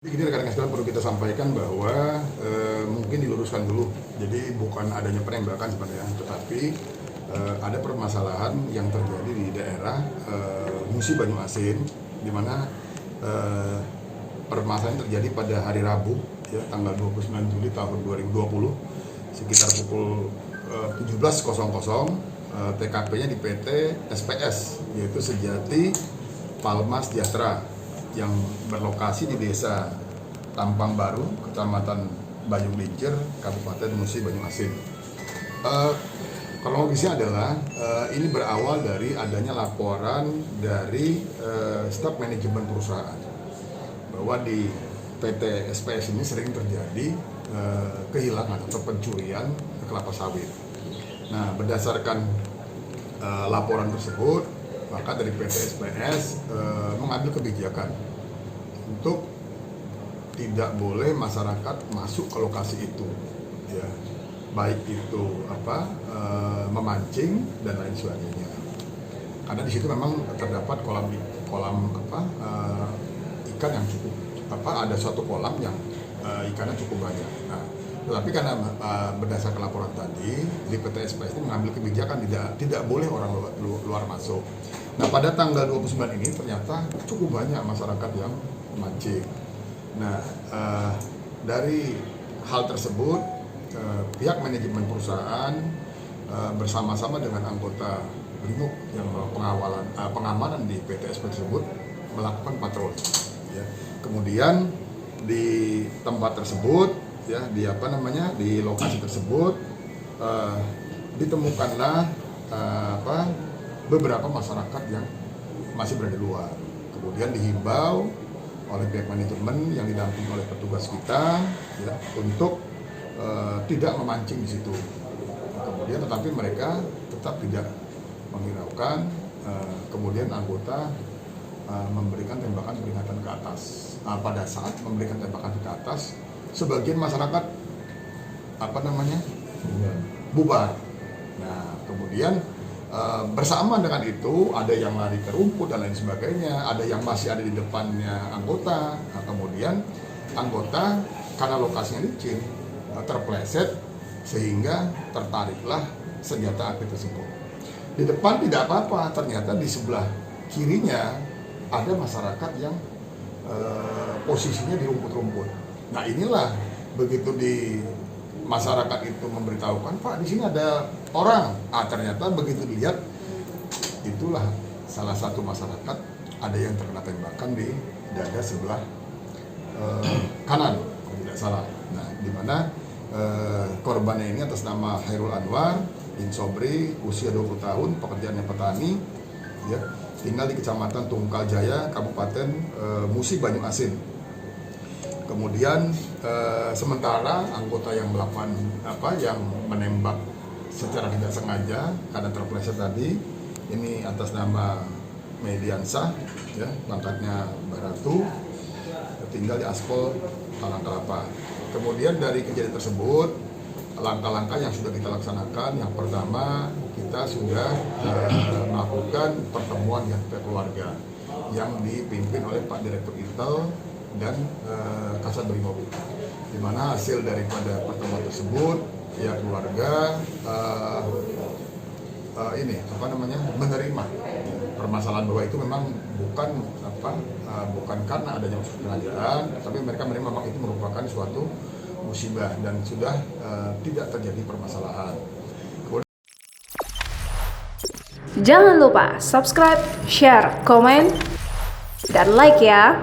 Jadi gini rekan-rekan sekalian, perlu kita sampaikan bahwa mungkin diluruskan dulu. Jadi bukan adanya penembakan sebenarnya, tetapi ada permasalahan yang terjadi di daerah Musi Banyuasin, di mana permasalahan terjadi pada hari Rabu, ya, tanggal 29 Juli tahun 2020, sekitar pukul 17.00. TKP-nya di PT SPS, yaitu Sejati Palma Sejahtera, yang berlokasi di desa Tampang Baru, Kecamatan Banyu Lincir, Kabupaten Musi Banyuasin. Kronologisnya adalah ini berawal dari adanya laporan dari staf manajemen perusahaan bahwa di PT SPS ini sering terjadi kehilangan atau pencurian kelapa sawit. Nah, berdasarkan laporan tersebut, maka dari PT SPS mengambil kebijakan untuk tidak boleh masyarakat masuk ke lokasi itu, ya, baik itu memancing dan lain sebagainya. Karena di situ memang terdapat kolam ikan yang cukup ada suatu kolam yang ikannya cukup banyak. Nah, tetapi karena berdasarkan laporan tadi, di PT SPS itu mengambil kebijakan tidak boleh orang luar masuk. Nah, pada tanggal 29 ini ternyata cukup banyak masyarakat yang mancing. Nah, dari hal tersebut, pihak manajemen perusahaan bersama-sama dengan anggota BRIMOB yang pengamanan di PT SP tersebut melakukan patroli. Ya. Kemudian di tempat tersebut, ya, di lokasi tersebut ditemukanlah beberapa masyarakat yang masih berada di luar. Kemudian dihimbau oleh pihak manajemen yang didampingi oleh petugas kita, ya, untuk tidak memancing di situ. Kemudian tetapi mereka tetap tidak menghiraukan. Kemudian anggota memberikan tembakan peringatan ke atas. Pada saat memberikan tembakan ke atas, sebagian masyarakat bubar. Nah, kemudian bersama dengan itu ada yang lari ke rumput dan lain sebagainya, ada yang masih ada di depannya anggota. Nah, kemudian anggota karena lokasinya licin terpleset sehingga tertariklah senjata api tersebut. Di depan tidak apa-apa, ternyata di sebelah kirinya ada masyarakat yang posisinya di rumput-rumput. Nah, inilah begitu di masyarakat itu memberitahukan, Pak, di sini ada orang. Ternyata begitu dilihat, itulah salah satu masyarakat ada yang terkena tembakan di dada sebelah kanan, kalau tidak salah. Nah, di mana korbannya ini atas nama Hairul Anwar bin Sobri, usia 20 tahun, pekerjaannya petani, ya, tinggal di Kecamatan Tungkal Jaya, Kabupaten Musi Banyuasin. Kemudian sementara anggota yang melakukan yang menembak secara tidak sengaja karena terpleset tadi, ini atas nama Mediansah, ya, pangkatnya Baratu, tinggal di Aspol Talang Kelapa. Kemudian dari kejadian tersebut, langkah-langkah yang sudah kita laksanakan, yang pertama kita sudah melakukan pertemuan yang keluarga yang dipimpin oleh Pak Direktur Intel dan Kasat BRIMOB, di mana hasil daripada pertemuan tersebut, ya, keluarga menerima permasalahan bahwa itu memang bukan karena adanya unsur kesengajaan, tapi mereka menerima memang itu merupakan suatu musibah dan sudah tidak terjadi permasalahan. Jangan lupa subscribe, share, komen, dan like ya.